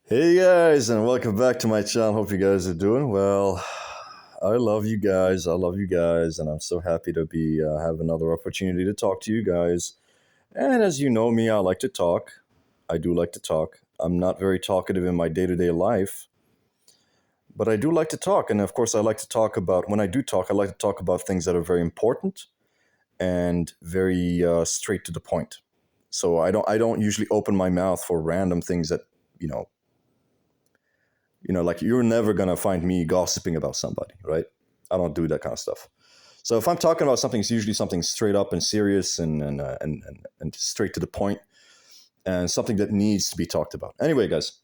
Hey guys, and welcome back to my channel. Hope you guys are doing well. I love you guys. I love you guys, and I'm so happy to be have another opportunity to talk to you guys. And as you know me, I like to talk. I do like to talk. I'm not very talkative in my day-to-day life, but I do like to talk. And of course, I like to talk about when I do talk. I like to talk about things that are very important and very straight to the point. So I don't usually open my mouth for random things that you know like you're never gonna find me gossiping about somebody, right? I don't do that kind of stuff. So if I'm talking about something, it's usually something straight up and serious and straight to the point, and something that needs to be talked about. Anyway, guys,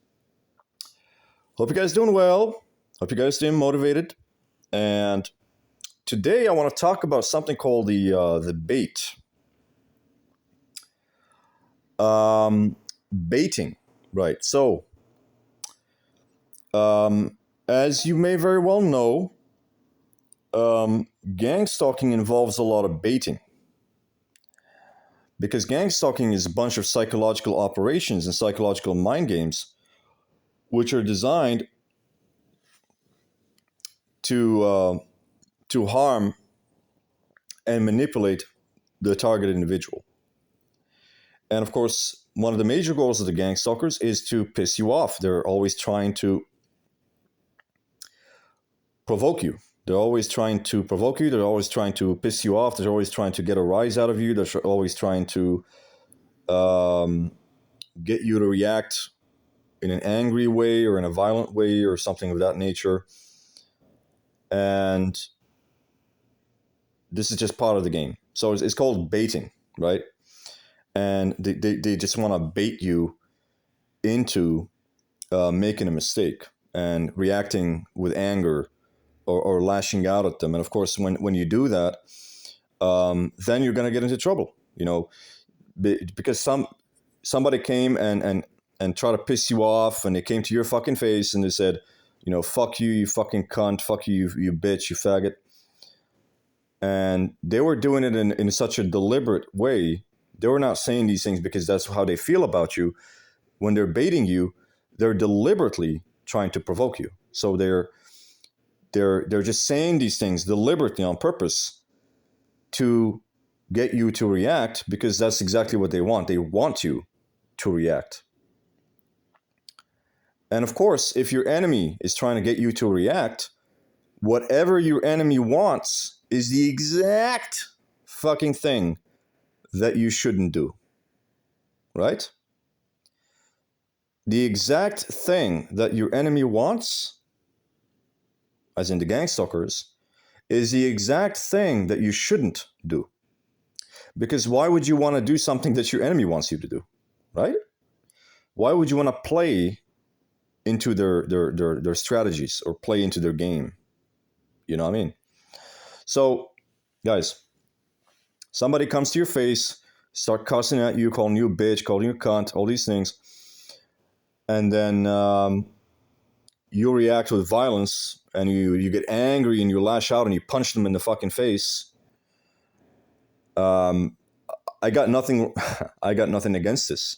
hope you guys doing well. Hope you guys staying motivated. And today I want to talk about something called the bait. Baiting, right? So as you may very well know, gangstalking involves a lot of baiting. Because gangstalking is a bunch of psychological operations and psychological mind games which are designed to harm and manipulate the targeted individual. And of course, one of the major goals of the gangstalkers is to piss you off. They're always trying to provoke you. They're always trying to provoke you. They're always trying to piss you off. They're always trying to get a rise out of you. They're always trying to get you to react in an angry way or in a violent way or something of that nature. And this is just part of the game. So it's called baiting, right? And they just want to bait you into making a mistake and reacting with anger or lashing out at them. And of course, when you do that, then you're going to get into trouble, because somebody came and tried to piss you off, and they came to your fucking face and they said, fuck you, you fucking cunt, fuck you, you bitch, you faggot. And they were doing it in such a deliberate way. They were not saying these things because that's how they feel about you. When they're baiting you, they're deliberately trying to provoke you. So they're just saying these things deliberately on purpose to get you to react, because that's exactly what they want. They want you to react. And of course, if your enemy is trying to get you to react, whatever your enemy wants is the exact fucking thing that you shouldn't do. Right? The exact thing that your enemy wants, as in the gangstalkers, is the exact thing that you shouldn't do. Because why would you want to do something that your enemy wants you to do? Right? Why would you want to play into their strategies or play into their game? You know what I mean? So, guys, somebody comes to your face, start cussing at you, calling you a bitch, calling you a cunt, all these things. And then you react with violence, and you get angry and you lash out and you punch them in the fucking face. I got nothing. I got nothing against this.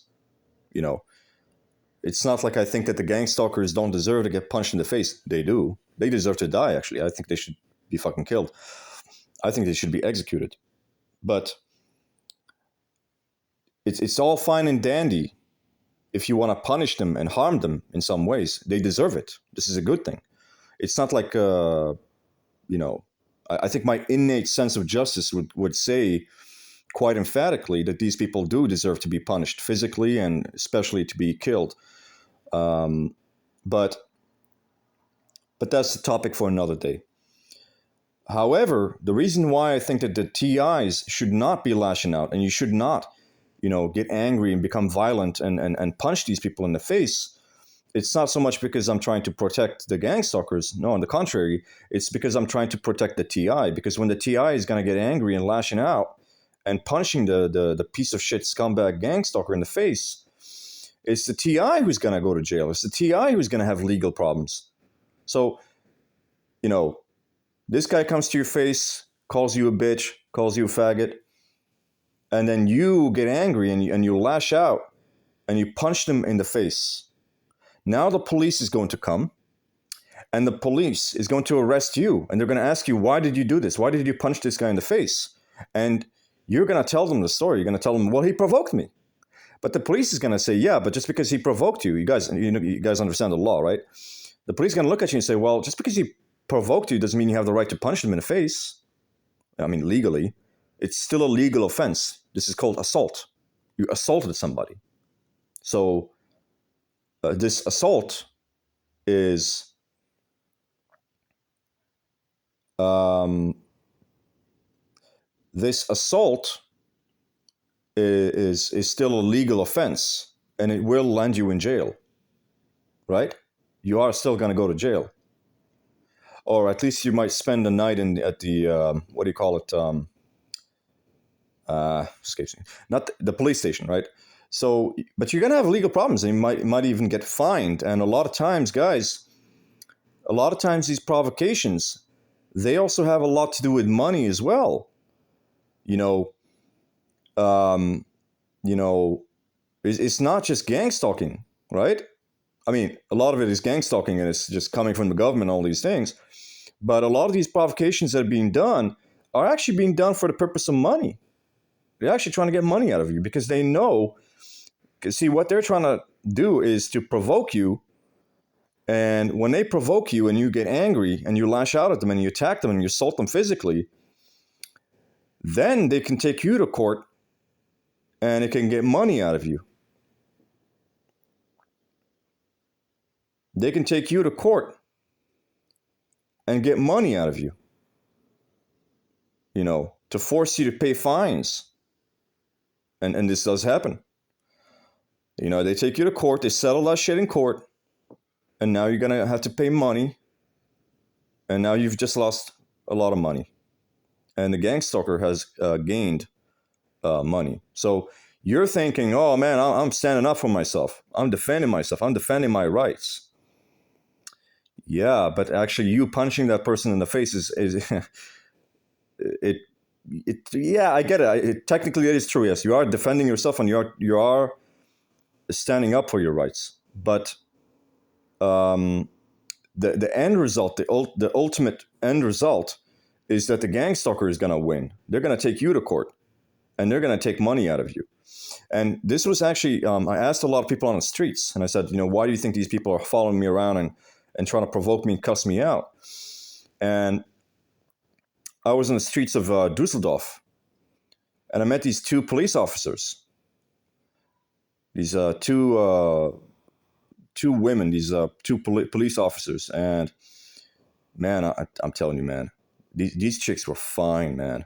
It's not like I think that the gangstalkers don't deserve to get punched in the face. They do. They deserve to die. Actually, I think they should be fucking killed. I think they should be executed. But it's all fine and dandy if you want to punish them and harm them in some ways. They deserve it. This is a good thing. It's not like I think my innate sense of justice would say quite emphatically that these people do deserve to be punished physically and especially to be killed. But that's the topic for another day. However, the reason why I think that the TIs should not be lashing out, and you should not, get angry and become violent and punch these people in the face, it's not so much because I'm trying to protect the gangstalkers. No, on the contrary, it's because I'm trying to protect the TI. Because when the TI is going to get angry and lashing out and punching the piece of shit scumbag gangstalker in the face, it's the TI who's going to go to jail. It's the TI who's going to have legal problems. So, this guy comes to your face, calls you a bitch, calls you a faggot, and then you get angry and you lash out and you punch them in the face. Now the police is going to come, and the police is going to arrest you, and they're going to ask you, why did you do this? Why did you punch this guy in the face? And you're going to tell them the story. You're going to tell them, well, he provoked me. But the police is going to say, yeah, but just because he provoked you, you guys understand the law, right? The police is going to look at you and say, well, just because he provoked you doesn't mean you have the right to punch him in the face. I mean, legally, it's still a legal offense. This is called assault. You assaulted somebody. So this assault is this assault is still a legal offense, and it will land you in jail, right? You are still going to go to jail, or at least you might spend the night at the what do you call it? Escapes me. Not the police station, right? So, but you're going to have legal problems, and you might even get fined. And a lot of times, guys, these provocations, they also have a lot to do with money as well. You know, it's not just gang stalking, right? I mean, a lot of it is gang stalking, and it's just coming from the government, all these things. But a lot of these provocations that are being done are actually being done for the purpose of money. They're actually trying to get money out of you because they know. See, what they're trying to do is to provoke you. And when they provoke you and you get angry and you lash out at them and you attack them and you assault them physically, then they can take you to court and it can get money out of you. They can take you to court and get money out of you, to force you to pay fines. And this does happen. They take you to court, they settle that shit in court, and now you're going to have to pay money, and now you've just lost a lot of money. And the gang stalker has gained money. So you're thinking, oh man, I'm standing up for myself. I'm defending myself. I'm defending my rights. Yeah, but actually you punching that person in the face is yeah, I get it. Technically, it is true. Yes, you are defending yourself and you are standing up for your rights. But the end result, the ultimate end result, is that the gang stalker is going to win. They're going to take you to court, and they're going to take money out of you. And this was actually, I asked a lot of people on the streets, and I said, why do you think these people are following me around and trying to provoke me and cuss me out? And I was in the streets of Dusseldorf, and I met these two police officers. These two women, these two police officers, and man, I'm telling you, man, these chicks were fine, man.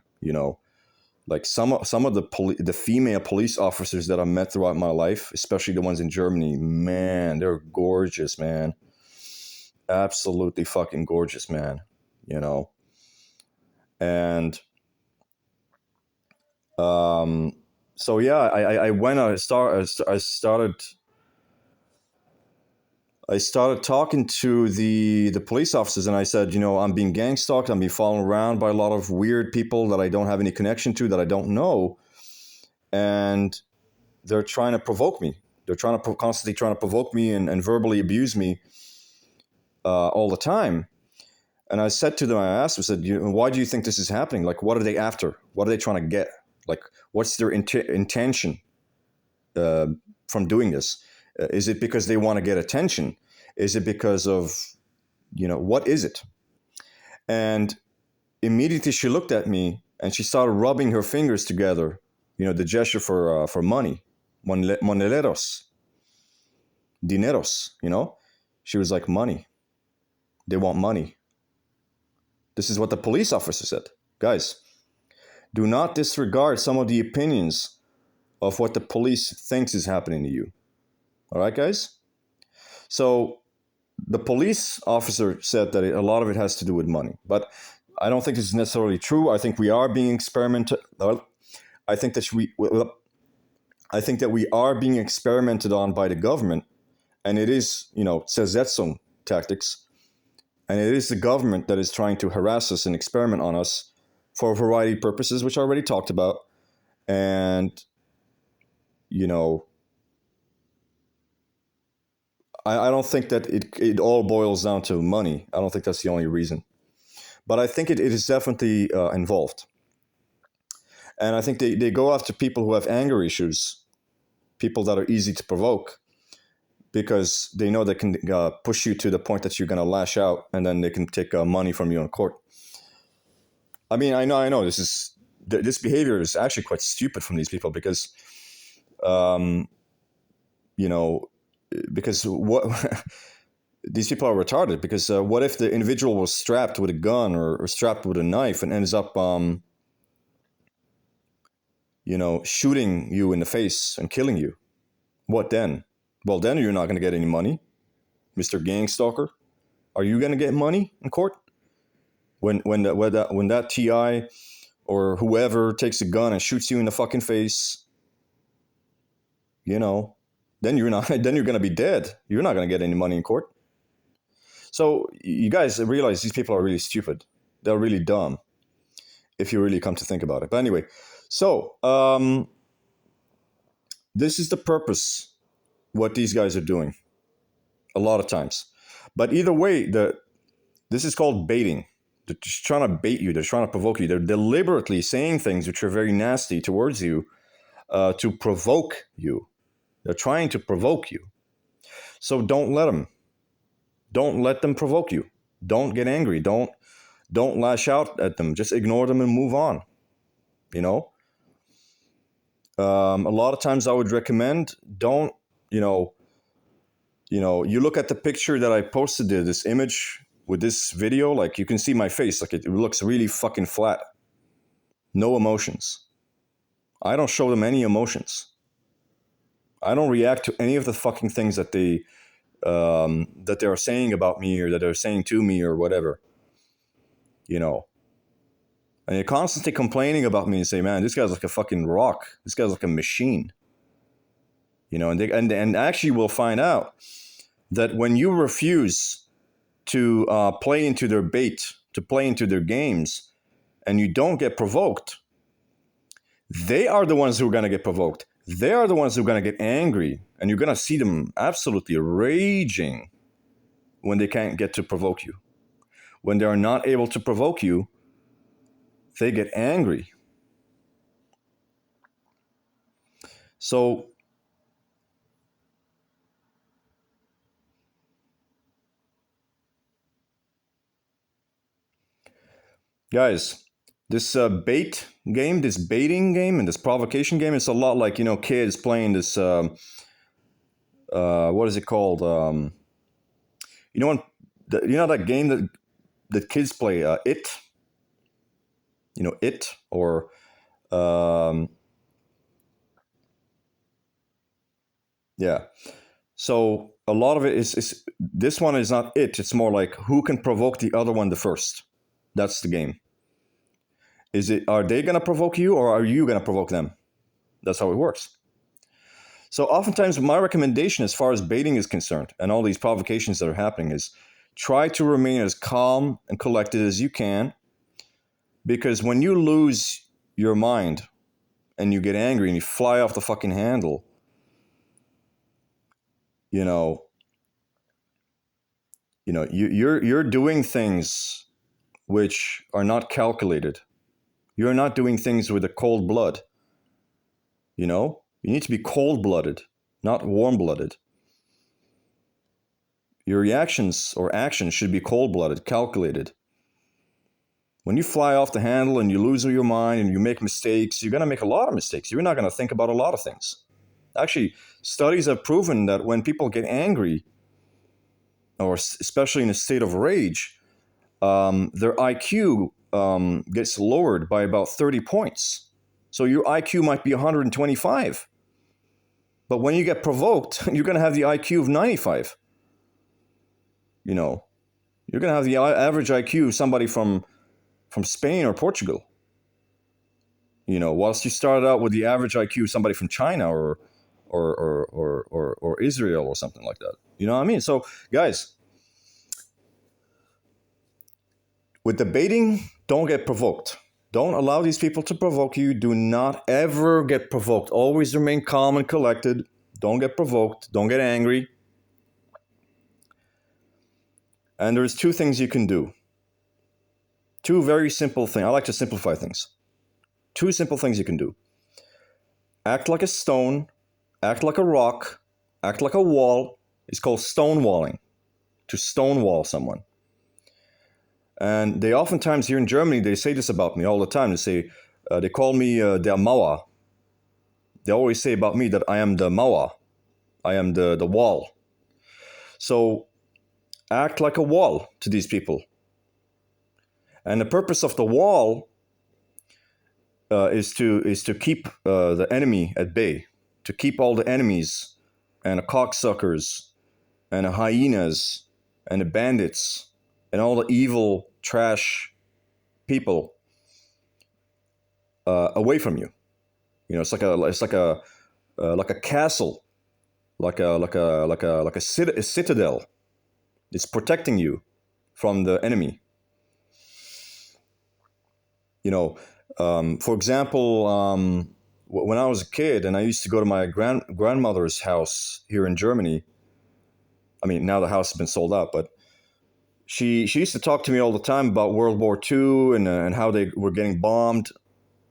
Like some of the female police officers that I met throughout my life, especially the ones in Germany, man, they're gorgeous, man. Absolutely fucking gorgeous, man. And so yeah, I started talking to the police officers, and I said, I'm being gang stalked. I'm being followed around by a lot of weird people that I don't have any connection to, that I don't know, and they're trying to provoke me. They're constantly trying to provoke me and verbally abuse me all the time. And I said to them, I asked them, I said, why do you think this is happening? Like, what are they after? What are they trying to get? Like, what's their intention from doing this? Is it because they want to get attention? Is it because of, what is it? And immediately she looked at me and she started rubbing her fingers together, the gesture for money, moneros, dineros, She was like, money. They want money. This is what the police officer said. Guys, do not disregard some of the opinions of what the police thinks is happening to you. All right, guys? So the police officer said that a lot of it has to do with money, but I don't think this is necessarily true. I think we are being experimented. I think that we are being experimented on by the government, and it is, Zersetzung tactics, and it is the government that is trying to harass us and experiment on us for a variety of purposes, which I already talked about, and I don't think that it all boils down to money. I don't think that's the only reason. But I think it is definitely involved. And I think they go after people who have anger issues, people that are easy to provoke, because they know they can push you to the point that you're going to lash out, and then they can take money from you in court. I mean, I know this behavior is actually quite stupid from these people because, um, you know, because what these people are retarded. Because what if the individual was strapped with a gun or strapped with a knife and ends up, shooting you in the face and killing you? What then? Well, then you're not going to get any money, Mr. Gangstalker. Are you going to get money in court when that TI or whoever takes a gun and shoots you in the fucking face? Then you're not. Then you're going to be dead. You're not going to get any money in court. So you guys realize these people are really stupid. They're really dumb if you really come to think about it. But anyway, so this is the purpose. What these guys are doing a lot of times. But either way, this is called baiting. They're just trying to bait you. They're trying to provoke you. They're deliberately saying things which are very nasty towards you to provoke you. They're trying to provoke you. So don't let them. Don't let them provoke you. Don't get angry. Don't lash out at them. Just ignore them and move on. A lot of times I would recommend don't, you look at the picture that I posted there, this image with this video, like you can see my face, like it looks really fucking flat. No emotions. I don't show them any emotions. I don't react to any of the fucking things that they are saying about me or that they're saying to me or whatever. And you're constantly complaining about me and say, man, this guy's like a fucking rock. This guy's like a machine. And actually we'll find out that when you refuse to play into their bait, to play into their games, and you don't get provoked, they are the ones who are going to get provoked. They are the ones who are going to get angry, and you're going to see them absolutely raging when they can't get to provoke you. When they are not able to provoke you, they get angry. So guys, this this baiting game and this provocation game, it's a lot like, kids playing this, what is it called? That game that kids play, It? It, or yeah. So a lot of it is this one is not it. It's more like who can provoke the other one the first. That's the game. Are they going to provoke you or are you going to provoke them? That's how it works. So oftentimes my recommendation as far as baiting is concerned and all these provocations that are happening is try to remain as calm and collected as you can, because when you lose your mind and you get angry and you fly off the fucking handle, you're doing things which are not calculated. You're not doing things with a cold blood. You need to be cold-blooded, not warm-blooded. Your reactions or actions should be cold-blooded, calculated. When you fly off the handle and you lose your mind and you make mistakes, you're going to make a lot of mistakes. You're not going to think about a lot of things. Actually, studies have proven that when people get angry, or especially in a state of rage, their IQ gets lowered by about 30 points. So your IQ might be 125. But when you get provoked, you're going to have the IQ of 95. You're going to have the average IQ of somebody from Spain or Portugal. Whilst you started out with the average IQ of somebody from China or Israel or something like that. You know what I mean? So, guys, with the baiting, don't get provoked. Don't allow these people to provoke you. Do not ever get provoked. Always remain calm and collected. Don't get provoked. Don't get angry. And there's two things you can do. Two very simple things. I like to simplify things. Two simple things you can do. Act like a stone, act like a rock, act like a wall. It's called stonewalling, to stonewall someone. And they oftentimes here in Germany, they say this about me all the time. They call me der Mauer. They always say about me that I am the Mauer. I am the wall. So act like a wall to these people. And the purpose of the wall is to keep the enemy at bay, to keep all the enemies and the cocksuckers and the hyenas and the bandits and all the evil trash people away from you. You know, it's like a castle, like a citadel. It's protecting you from the enemy. You know, for example, when I was a kid and I used to go to my grandmother's house here in Germany. I mean, now the house has been sold out, but she used to talk to me all the time about World War II and how they were getting bombed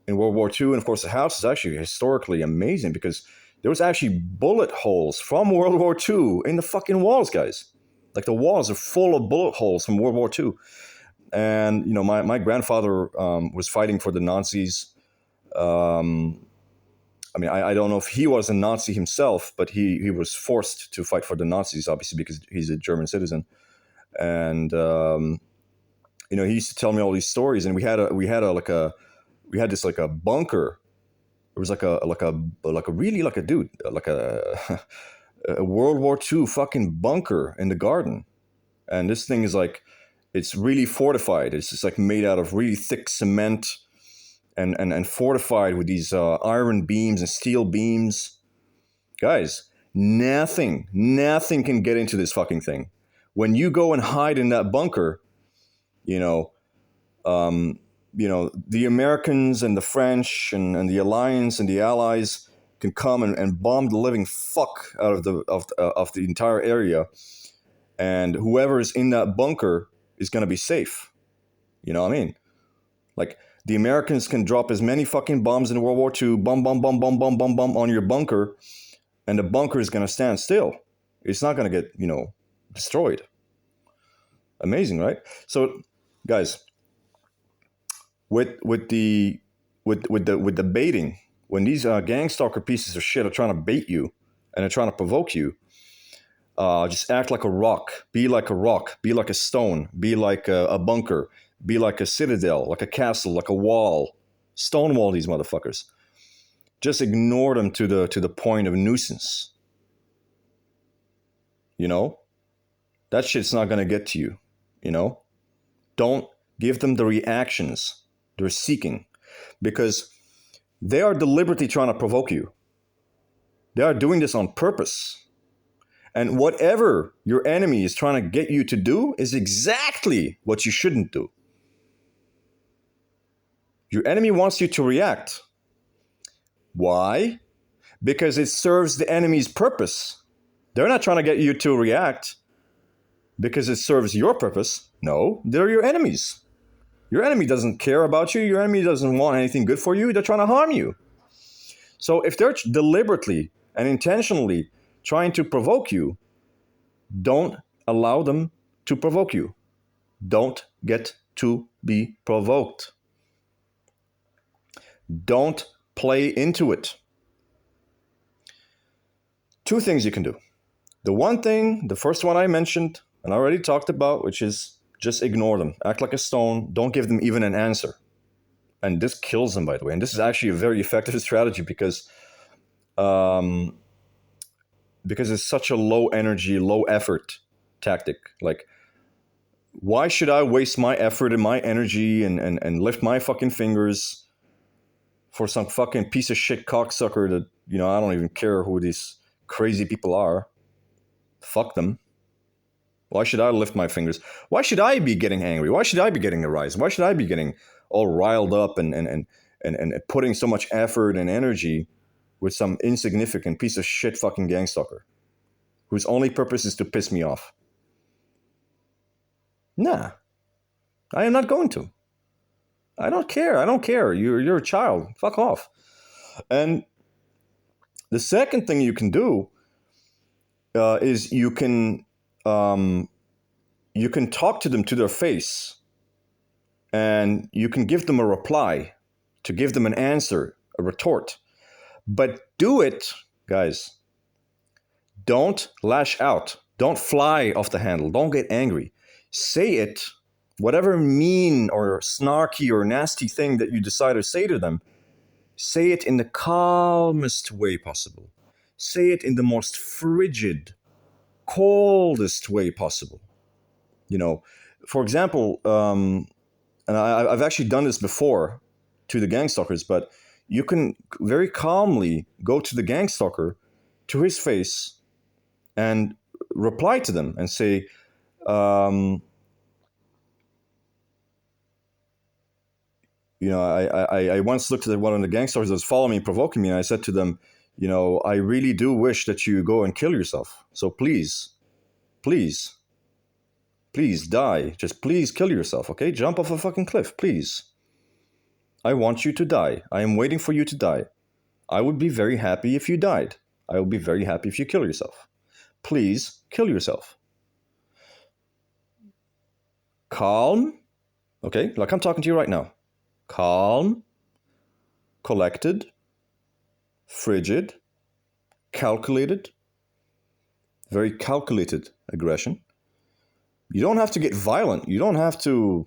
in World War II. And of course, the house is actually historically amazing because there was actually bullet holes from World War II in the fucking walls, guys. Like the walls are full of bullet holes from World War II. And, you know, my grandfather was fighting for the Nazis. I mean, I don't know if he was a Nazi himself, but he was forced to fight for the Nazis, obviously, because he's a German citizen. And, you know, he used to tell me all these stories. And we had this bunker. It was like a World War II fucking bunker in the garden. And this thing is like, it's really fortified. It's just like made out of really thick cement and fortified with these iron beams and steel beams. Guys, nothing can get into this fucking thing. When you go and hide in that bunker, the Americans and the French and the Alliance and the Allies can come and bomb the living fuck out of the entire area, and whoever is in that bunker is going to be safe. You know what I mean? Like, the Americans can drop as many fucking bombs in World War II, bomb on your bunker, and the bunker is going to stand still. It's not going to get, destroyed. Amazing, right? So, guys, with the baiting, when these gangstalker pieces of shit are trying to bait you and they're trying to provoke you, just act like a rock. Be like a stone. Be like a bunker. Be like a citadel, like a castle, like a wall. Stonewall these motherfuckers. Just ignore them to the point of nuisance. You know? That shit's not gonna get to you. You know? Don't give them the reactions they're seeking, because they are deliberately trying to provoke you. They are doing this on purpose. And whatever your enemy is trying to get you to do is exactly what you shouldn't do. Your enemy wants you to react. Why? Because it serves the enemy's purpose. They're not trying to get you to react because it serves your purpose. No, they're your enemies. Your enemy doesn't care about you. Your enemy doesn't want anything good for you. They're trying to harm you. So if they're deliberately and intentionally trying to provoke you, don't allow them to provoke you. Don't get to be provoked. Don't play into it. Two things you can do. The one thing, the first one I mentioned and I already talked about, which is just ignore them. Act like a stone. Don't give them even an answer. And this kills them, by the way. And this is actually a very effective strategy because it's such a low energy, low effort tactic. Like, why should I waste my effort and my energy and lift my fucking fingers for some fucking piece of shit cocksucker that, I don't even care who these crazy people are. Fuck them. Why should I lift my fingers? Why should I be getting angry? Why should I be getting aroused? Why should I be getting all riled up and putting so much effort and energy with some insignificant piece of shit fucking gangstalker whose only purpose is to piss me off? Nah, I am not going to. I don't care. I don't care. You're a child. Fuck off. And the second thing you can do is you can talk to them to their face, and you can give them a reply, to give them an answer, a retort. But do it, guys. Don't lash out. Don't fly off the handle. Don't get angry. Say it, whatever mean or snarky or nasty thing that you decide to say to them, say it in the calmest way possible. Say it in the most frigid, coldest way possible. You know, for example, and I've actually done this before to the gangstalkers, but you can very calmly go to the gangstalker, to his face, and reply to them and say, I once looked at one of the gangstalkers that was following me, provoking me, and I said to them, I really do wish that you go and kill yourself. So please, please, please die. Just please kill yourself, okay? Jump off a fucking cliff, please. I want you to die. I am waiting for you to die. I would be very happy if you died. I would be very happy if you kill yourself. Please kill yourself. Calm, okay? Like I'm talking to you right now. Calm, collected, frigid, calculated, very calculated aggression. You don't have to get violent. You don't have to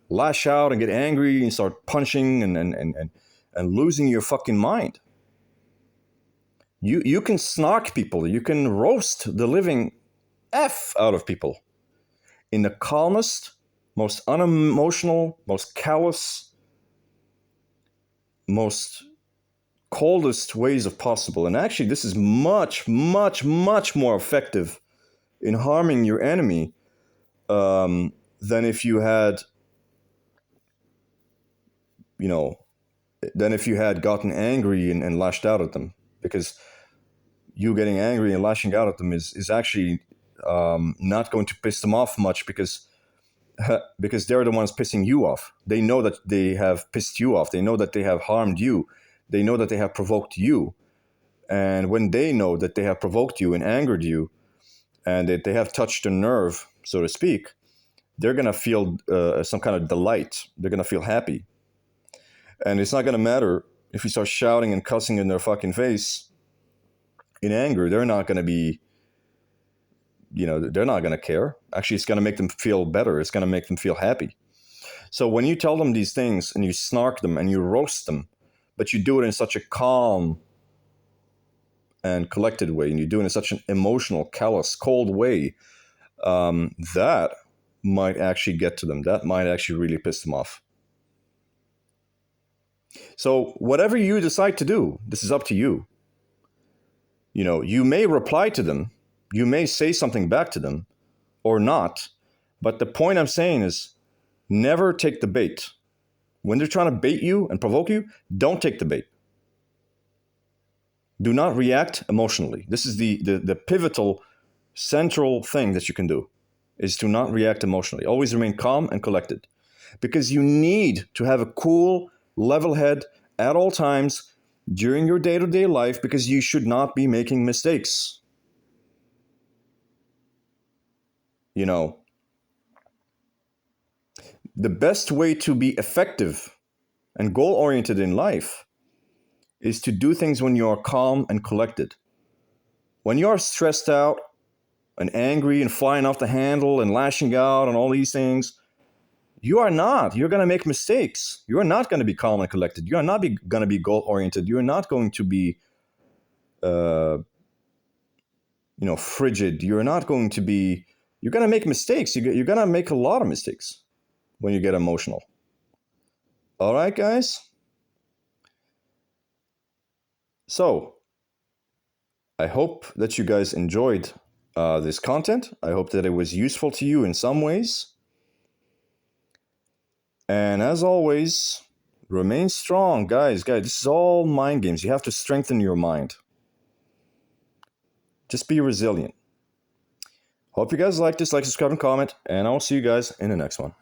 lash out and get angry and start punching and losing your fucking mind. You can snark people. You can roast the living F out of people in the calmest, most unemotional, most callous, most coldest ways of possible. And actually, this is much, much, much more effective in harming your enemy than if you had, gotten angry and lashed out at them. Because you getting angry and lashing out at them is actually not going to piss them off much, because they're the ones pissing you off. They know that they have pissed you off. They know that they have harmed you. They know that they have provoked you. And when they know that they have provoked you and angered you, and that they have touched a nerve, so to speak, they're going to feel some kind of delight. They're going to feel happy. And it's not going to matter if you start shouting and cussing in their fucking face in anger. They're not going to be, they're not going to care. Actually, it's going to make them feel better. It's going to make them feel happy. So when you tell them these things and you snark them and you roast them, but you do it in such a calm and collected way, and you do it in such an emotional, callous, cold way, that might actually get to them. That might actually really piss them off. So whatever you decide to do, this is up to you. You may reply to them, you may say something back to them, or not. But the point I'm saying is, never take the bait. When they're trying to bait you and provoke you, don't take the bait. Do not react emotionally. This is the pivotal, central thing that you can do, is to not react emotionally. Always remain calm and collected. Because you need to have a cool, level head at all times during your day-to-day life, because you should not be making mistakes. The best way to be effective and goal-oriented in life is to do things when you are calm and collected. When you are stressed out and angry and flying off the handle and lashing out and all these things, you are not. You're going to make mistakes. You are not going to be calm and collected. You are not going to be goal-oriented. You are not going to be, frigid. You're not going to be. You're going to make mistakes. You're going to make a lot of mistakes when you get emotional. All right, guys? So, I hope that you guys enjoyed this content. I hope that it was useful to you in some ways. And as always, remain strong, guys. This is all mind games. You have to strengthen your mind. Just be resilient. Hope you guys like this. Like, subscribe, and comment. And I will see you guys in the next one.